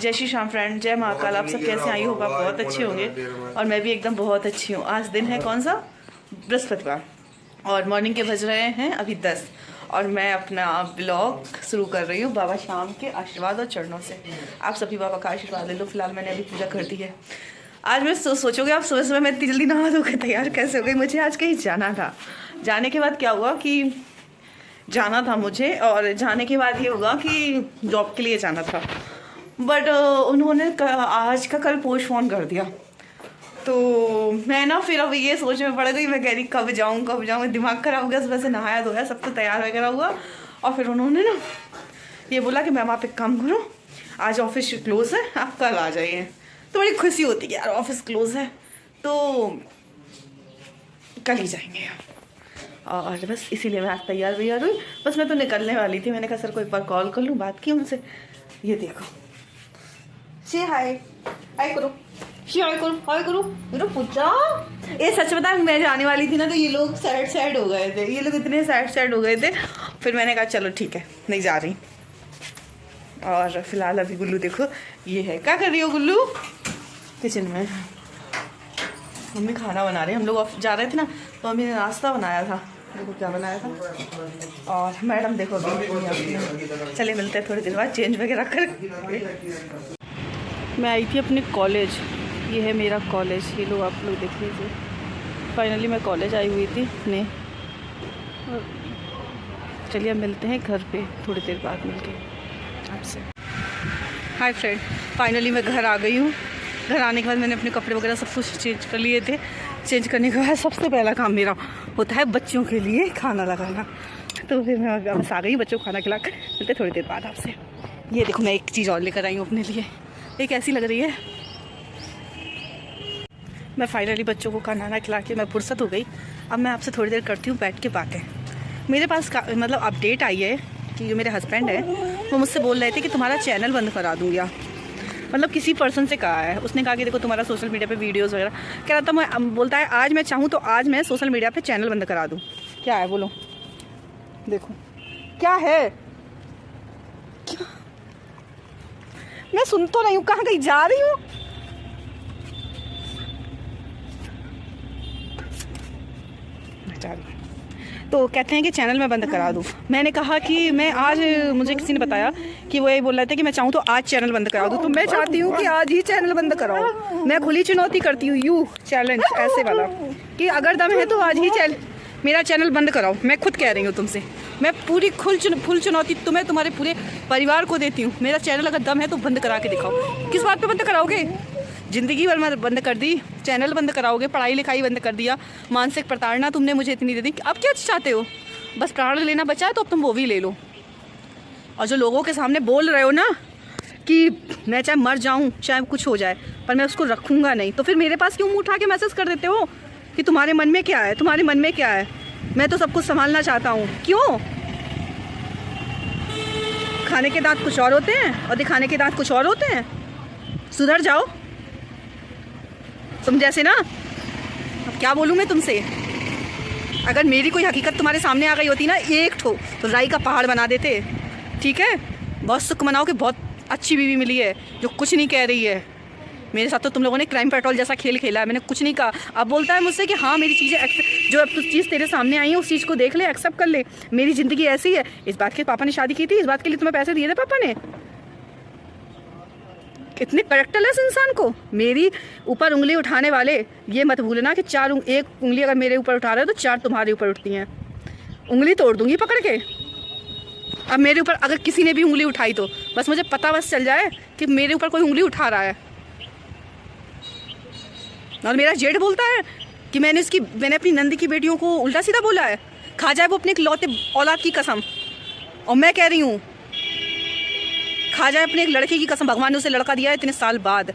जय श्री श्याम फ्रेंड, जय महाकाल। आप सब कैसे? आई होगा बहुत अच्छे होंगे और मैं भी एकदम बहुत अच्छी हूँ। आज दिन है कौन सा? बृहस्पतिवार और मॉर्निंग के बज रहे हैं अभी 10 और मैं अपना ब्लॉग शुरू कर रही हूँ बाबा श्याम के आशीर्वाद और चरणों से। आप सभी बाबा का आशीर्वाद ले लो। फिलहाल मैंने अभी पूजा कर दी है। आज मैं सोचोगे आप सुबह सुबह मैं इतनी जल्दी नहा धोकर तैयार कैसे हो गई? मुझे आज कहीं जाना था। जाने के बाद क्या हुआ कि जाना था मुझे, और जाने के बाद ये हुआ कि जॉब के लिए जाना था, बट उन्होंने आज का कल पोस्टपोन कर दिया। तो मैं ना फिर अब ये सोच में पड़ गई, मैं कह रही कब जाऊँ। दिमाग खराब हो गया। सुबह से नहाया धोया, सब तो तैयार वगैरह हुआ और फिर उन्होंने ना ये बोला कि मैम आप एक काम करो, आज ऑफिस क्लोज़ है, आप कल आ जाइए। तो बड़ी खुशी होती है यार, ऑफिस क्लोज़ है तो कल ही जाएंगे। और बस इसीलिए मैं आज तैयार हुई। बस मैं तो निकलने वाली थी। मैंने कहा सर को एक बार कॉल कर लूँ, बात की उनसे। ये देखो, से हाय करो, हाय करो मेरा पूछा। ये सच बता, मैं जाने वाली थी ना तो ये लोग सैड हो गए थे। ये लोग इतने सैड हो गए थे। फिर मैंने कहा चलो ठीक है, नहीं जा रही। और फिलहाल अभी गुल्लू देखो ये है। क्या कर रही हो गुल्लू? किचन में मम्मी खाना बना रही है। हम लोग जा रहे थे ना तो मम्मी ने नाश्ता बनाया था। देखो क्या बनाया था। और मैडम देखो अभी। चलिए मिलते हैं थोड़ी देर बाद चेंज वगैरह कर। मैं आई थी अपने कॉलेज। ये है मेरा कॉलेज, ये लोग आप लोग देख लीजिए। फाइनली मैं कॉलेज आई हुई थी अपने। और चलिए मिलते हैं घर पे थोड़ी देर बाद मिलके आपसे। हाय फ्रेंड, फाइनली मैं घर आ गई हूँ। घर आने के बाद मैंने अपने कपड़े वगैरह सब कुछ चेंज कर लिए थे। चेंज करने के बाद सबसे पहला काम मेरा होता है बच्चों के लिए खाना लगाना। तो फिर मैं बस आ गई बच्चों को खाना खिला कर। मिलते थोड़ी देर बाद आपसे। ये देखो मैं एक चीज़ और लेकर आई हूँ अपने लिए। ये कैसी लग रही है? मैं फाइनली बच्चों को खाना खिला के मैं फुर्सत हो गई। अब मैं आपसे थोड़ी देर करती हूँ बैठ के बातें। मेरे पास मतलब अपडेट आई है कि जो मेरे हस्बैंड है वो मुझसे बोल रहे थे कि तुम्हारा चैनल बंद करा दूँगा। मतलब किसी पर्सन से कहा है, उसने कहा कि देखो तुम्हारा सोशल मीडिया पे वीडियोस वगैरह कह रहा था। मैं बोलता है आज मैं चाहूँ तो आज मैं सोशल मीडिया पे चैनल बंद करा दूँ। क्या है बोलो? देखो क्या है, क्या? मैं सुन तो नहीं हूँ, कहाँ कहीं जा रही हूँ? तो कहते हैं कि चैनल मैं बंद करा दूँ। मैंने कहा कि मैं आज, मुझे किसी ने बताया कि वो ये बोल रहे थे कि मैं चाहूँ तो आज चैनल बंद करा दूँ। तो मैं चाहती हूँ कि आज ही चैनल बंद कराओ। मैं खुली चुनौती करती हूँ, यू चैलेंज ऐसे वाला कि अगर दम है तो आज ही मेरा चैनल बंद कराओ। मैं खुद कह रही हूँ तुमसे, मैं पूरी फुल चुनौती तुम्हें, तुम्हारे पूरे परिवार को देती हूँ। मेरा चैनल अगर दम है तो बंद करा के दिखाओ। किस बात पे बंद कराओगे? ज़िंदगी भर मैं बंद कर दी, चैनल बंद कराओगे, पढ़ाई लिखाई बंद कर दिया, मानसिक प्रताड़ना तुमने मुझे इतनी दे दी। अब क्या चाहते हो? बस प्राण लेना बचा है तो अब तुम वो भी ले लो। और जो लोगों के सामने बोल रहे हो ना कि मैं चाहे मर जाऊँ चाहे कुछ हो जाए पर मैं उसको रखूँगा नहीं, तो फिर मेरे पास क्यों मुँह उठा के मैसेज कर देते हो कि तुम्हारे मन में क्या है, तुम्हारे मन में क्या है? मैं तो सब कुछ संभालना चाहता हूँ। क्यों? खाने के दांत कुछ और होते हैं और दिखाने के दांत कुछ और होते हैं। सुधर जाओ तुम जैसे ना। अब क्या बोलूँ मैं तुमसे? अगर मेरी कोई हकीकत तुम्हारे सामने आ गई होती ना एक ठो, तो राई का पहाड़ बना देते। ठीक है, बहुत सुख मनाओ कि बहुत अच्छी बीवी मिली है जो कुछ नहीं कह रही है। मेरे साथ तो तुम लोगों ने क्राइम पेट्रोल जैसा खेल खेला है। मैंने कुछ नहीं कहा। अब बोलता है मुझसे कि हाँ मेरी चीज़ें जो अब चीज़ तेरे सामने आई है उस चीज़ को देख ले, एक्सेप्ट कर ले। मेरी ज़िंदगी ऐसी है। इस बात के पापा ने शादी की थी, इस बात के लिए तुम्हें पैसे दिए थे पापा ने। कितने करेक्टरलेस इंसान को। मेरी ऊपर उंगली उठाने वाले ये मत भूलना कि एक उंगली अगर मेरे ऊपर उठा रहे हो तो 4 तुम्हारे ऊपर उठती हैं। उंगली तोड़ दूंगी पकड़ के। अब मेरे ऊपर अगर किसी ने भी उंगली उठाई तो बस मुझे पता बस चल जाए कि मेरे ऊपर कोई उंगली उठा रहा है। और मेरा जेठ बोलता है कि मैंने अपनी नंदी की बेटियों को उल्टा सीधा बोला है। खा जाए वो अपने इकलौते औलाद की कसम। और मैं कह रही हूँ खा जाए अपने एक लड़के की कसम। भगवान ने उसे लड़का दिया है इतने साल बाद।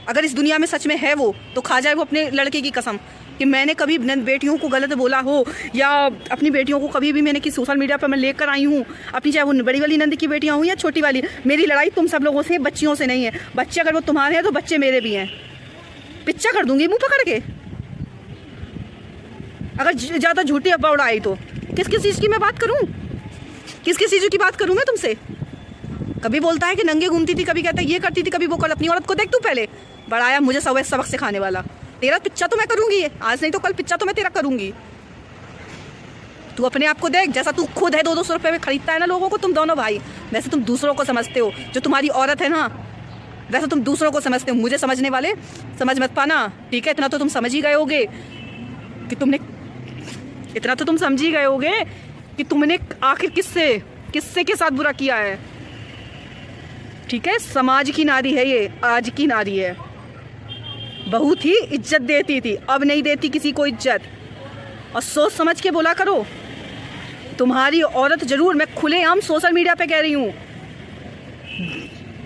अगर इस दुनिया में सच में है वो तो खा जाए वो अपने लड़के की कसम कि मैंने कभी बेटियों को गलत बोला हो या अपनी बेटियों को कभी भी मैंने किसी सोशल मीडिया पर मैं लेकर आई हूँ अपनी, चाहे वो बड़ी वाली नंदी की बेटियाँ हुई या छोटी वाली। मेरी लड़ाई तुम सब लोगों से, बच्चियों से नहीं है। बच्चे अगर वो तुम्हारे हैं तो बच्चे मेरे भी हैं। पिच्चा कर दूंगी मुँह पकड़ के अगर ज़्यादा झूठी अफवाह उड़ाई तो। किस किस चीज़ की मैं बात करूँ? किस किस चीज़ की बात करूँ मैं तुमसे? कभी बोलता है कि नंगे घूमती थी, कभी कहता है ये करती थी, कभी वो कर। अपनी औरत को देख तू पहले, बढ़ाया मुझे सबक सिखाने वाला। तेरा पिच्चा तो मैं करूँगी, आज नहीं तो कल पिच्चा तो मैं तेरा करूँगी। तू अपने आप को देख, जैसा तू खुद है 200-200 रुपये में खरीदता है ना लोगों को, तुम दोनों भाई, वैसे तुम दूसरों को समझते हो। जो तुम्हारी औरत है ना, वैसे तुम दूसरों को समझते हो। मुझे समझने वाले समझ मत पाना, ठीक है? इतना तो तुम समझ ही गए होगे कि तुमने आखिर किससे के साथ बुरा किया है, ठीक है? समाज की नारी है ये, आज की नारी है। बहुत ही इज्जत देती थी, अब नहीं देती किसी को इज्जत। और सोच समझ के बोला करो। तुम्हारी औरत जरूर, मैं खुलेआम सोशल मीडिया पे कह रही हूँ,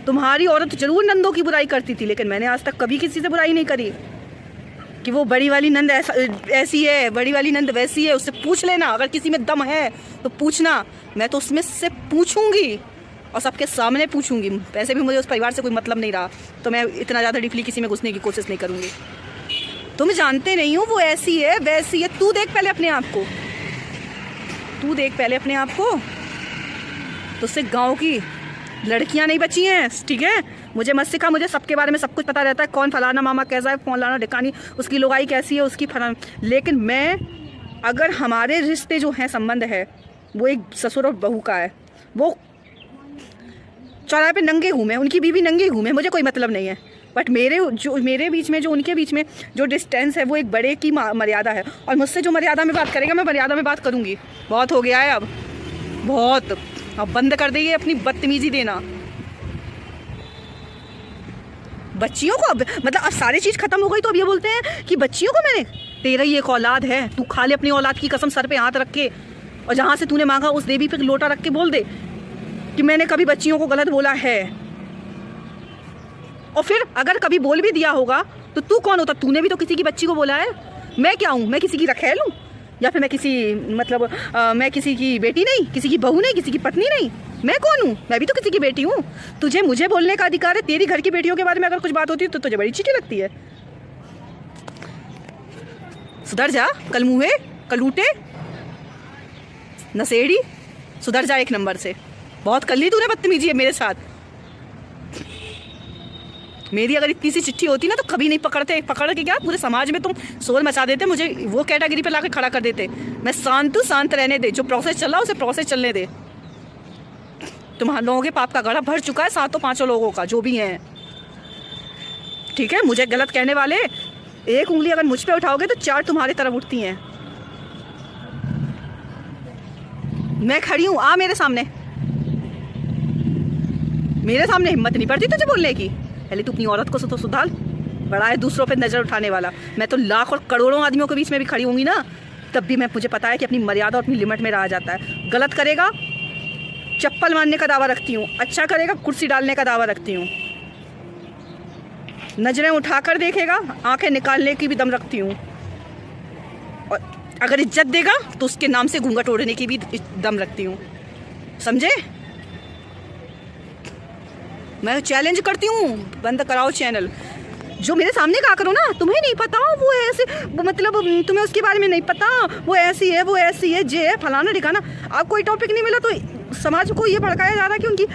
तुम्हारी औरत जरूर नंदों की बुराई करती थी, लेकिन मैंने आज तक कभी किसी से बुराई नहीं करी कि वो बड़ी वाली नंद ऐसी है, बड़ी वाली नंद वैसी है। उससे पूछ लेना, अगर किसी में दम है तो पूछना। मैं तो उसमें से पूछूंगी और सबके सामने पूछूंगी। वैसे भी मुझे उस परिवार से कोई मतलब नहीं रहा, तो मैं इतना ज़्यादा डीपली किसी में घुसने की कोशिश नहीं करूँगी। तुम जानते नहीं हो वो ऐसी है वैसी है। तू देख पहले अपने आप को, तो उससे गाँव की लड़कियां नहीं बची हैं, ठीक है? मुझे मत सिखा, मुझे सबके बारे में सब कुछ पता रहता है। कौन फलाना मामा कैसा है, फलाना ढिकानी, उसकी लुगाई कैसी है, उसकी फलाना। लेकिन मैं, अगर हमारे रिश्ते जो हैं, संबंध है, वो एक ससुर और बहू का है, वो चौराहे पे नंगे घूमे, उनकी बीवी नंगी घूमे, मुझे कोई मतलब नहीं है। बट मेरे बीच में, जो उनके बीच में जो डिस्टेंस है, वो एक बड़े की मर्यादा है। और मुझसे जो मर्यादा में बात करेगा, मैं मर्यादा में बात करूँगी। बहुत हो गया है अब, बहुत। अब बंद कर देंगे अपनी बदतमीजी देना बच्चियों को। अब मतलब अब सारी चीज़ खत्म हो गई, तो अब ये बोलते हैं कि बच्चियों को मैंने, तेरा ही एक औलाद है, तू खा ले अपनी औलाद की कसम, सर पे हाथ रख के, और जहाँ से तूने मांगा उस देवी पे लोटा रख के बोल दे कि मैंने कभी बच्चियों को गलत बोला है। और फिर अगर कभी बोल भी दिया होगा तो तू कौन होता? तूने भी तो किसी की बच्ची को बोला है। मैं क्या हूँ? मैं किसी की रखेल हूँ? या फिर मैं मैं किसी की बेटी नहीं, किसी की बहू नहीं, किसी की पत्नी नहीं? मैं कौन हूँ? मैं भी तो किसी की बेटी हूँ। तुझे मुझे बोलने का अधिकार है। तेरी घर की बेटियों के बारे में अगर कुछ बात होती है तो तुझे बड़ी चीटी लगती है। सुधर जा, कल मुँहे, कलूटे, नशेड़ी, सुधर जा एक नंबर से। बहुत कर ली तूने बदतमीजी है मेरे साथ। मेरी अगर इतनी सी चिट्ठी होती ना तो कभी नहीं पकड़ के क्या पूरे समाज में तुम शोर मचा देते, मुझे वो कैटेगरी पे लाके खड़ा कर देते। मैं शांत रहने दे, जो प्रोसेस चल रहा है उसे प्रोसेस चलने दे। तुम लोगों के पाप का घड़ा भर चुका है, 7-5 लोगों का, जो भी हैं, ठीक है? मुझे गलत कहने वाले, एक उंगली अगर मुझ पे उठाओगे तो 4 तुम्हारी तरफ उठती हैं। मैं खड़ी हूँ, आ मेरे सामने हिम्मत नहीं पड़ती तुझे बोलने की। पहले तू अपनी औरत को तो सुधार, बड़ा है दूसरों पे नज़र उठाने वाला। मैं तो लाख और करोड़ों आदमियों के बीच में भी खड़ी होंगी ना, तब भी मुझे पता है कि अपनी मर्यादा और अपनी लिमिट में रहा जाता है। गलत करेगा चप्पल मारने का दावा रखती हूँ, अच्छा करेगा कुर्सी डालने का दावा रखती हूँ, नजरें उठाकर देखेगा आंखें निकालने की भी दम रखती हूँ, और अगर इज्जत देगा तो उसके नाम से घूंघट ओढ़ने की भी दम रखती हूँ। समझे? मैं चैलेंज करती हूँ, बंद कराओ चैनल। जो मेरे सामने कहा करो ना, तुम्हें नहीं पता वो ऐसे, मतलब तुम्हें उसके बारे में नहीं पता, वो ऐसी है, वो ऐसी है, जे है, फलाना ठिकाना। अब कोई टॉपिक नहीं मिला तो समाज को ये भड़काया जा रहा है कि उनकी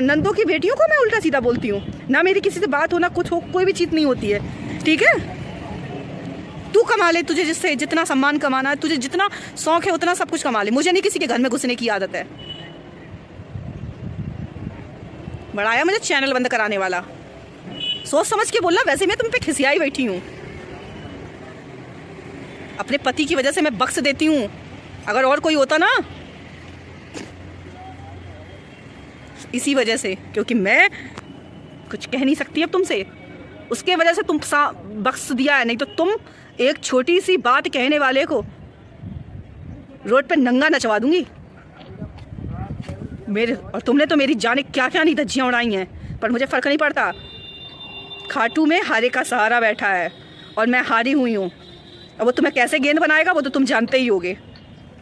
नंदों की बेटियों को मैं उल्टा सीधा बोलती हूँ। ना मेरी किसी से बात हो, ना कुछ हो, कोई भी चीज़ नहीं होती है, ठीक है? तू कमा ले, तुझे जिससे जितना सम्मान कमाना है, तुझे जितना शौक है उतना सब कुछ कमा ले। मुझे नहीं किसी के घर में घुसने की आदत है। बढ़ाया मुझे चैनल बंद कराने वाला। सोच समझ के बोलना, वैसे मैं तुम पे खिसियाई बैठी हूँ। अपने पति की वजह से मैं बख्श देती हूँ, अगर और कोई होता ना, इसी वजह से, क्योंकि मैं कुछ कह नहीं सकती अब तुमसे, उसके वजह से तुम बख्श दिया है। नहीं तो तुम एक छोटी सी बात कहने वाले को रोड पे नंगा नचवा दूंगी और तुमने तो मेरी जाने क्या क्या नहीं धज्जियाँ उड़ाई हैं, पर मुझे फ़र्क नहीं पड़ता। खाटू में हारे का सहारा बैठा है और मैं हारी हुई हूँ। अब वो तुम्हें कैसे गेंद बनाएगा वो तो तुम जानते ही होगे।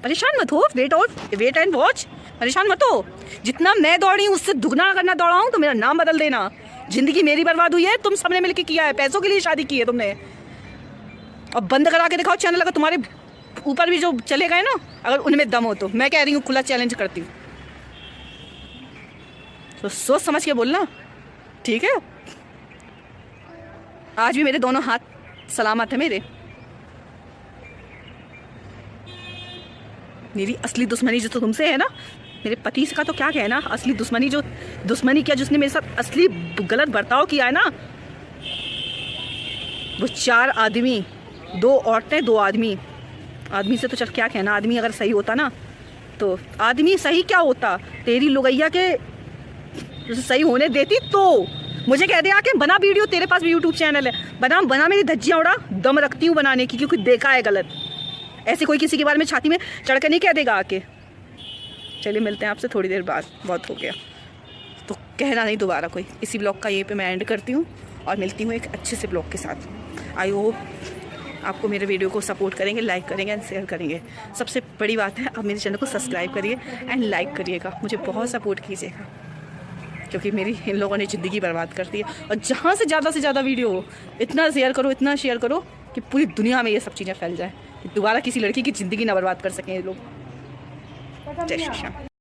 परेशान मत हो, वेट एंड वॉच। परेशान मत हो, जितना मैं दौड़ी हूँ उससे दुगना अगर ना दौड़ा हूँ तो मेरा नाम बदल देना। जिंदगी मेरी बर्बाद हुई है, तुम सबने मिलकर किया है, पैसों के लिए शादी की है तुमने। अब बंद करा के दिखाओ चैनल, अगर तुम्हारे ऊपर भी जो चले गए ना, अगर उनमें दम हो तो। मैं कह रही हूँ, खुला चैलेंज करती हूँ। तो सोच समझ के बोलना, ठीक है। आज भी मेरे दोनों हाथ सलामत है मेरे। मेरी असली दुश्मनी जो तो तुमसे है ना, मेरे पति का तो क्या कहना, असली दुश्मनी जो दुश्मनी क्या जिसने मेरे साथ असली गलत बर्ताव किया है ना, वो 4 आदमी, 2 औरतें 2 आदमी। आदमी से तो चल क्या कहना, आदमी अगर सही होता ना, तो आदमी सही क्या होता, तेरी लुगैया के सही होने देती तो मुझे कह दे आके बना वीडियो, तेरे पास भी यूट्यूब चैनल है, बना मेरी धज्जियाँ उड़ा, दम रखती हूँ बनाने की, क्योंकि देखा है गलत। ऐसे कोई किसी के बारे में छाती में चढ़ कर नहीं कह देगा आके। चलिए मिलते हैं आपसे थोड़ी देर बाद, बहुत हो गया तो कहना नहीं दोबारा कोई। इसी ब्लॉग का ये पे मैं एंड करती हूँ और मिलती हूँ एक अच्छे से ब्लॉग के साथ। आई होप आपको मेरे वीडियो को सपोर्ट करेंगे, लाइक करेंगे एंड शेयर करेंगे। सबसे बड़ी बात है, आप मेरे चैनल को सब्सक्राइब करिए एंड लाइक करिएगा, मुझे बहुत सपोर्ट कीजिएगा, क्योंकि मेरी इन लोगों ने ज़िंदगी बर्बाद कर दी है। और जहाँ से ज़्यादा वीडियो हो, इतना शेयर करो कि पूरी दुनिया में ये सब चीज़ें फैल जाए, दोबारा किसी लड़की की ज़िंदगी ना बर्बाद कर सकें ये लोग। जय श्री राम।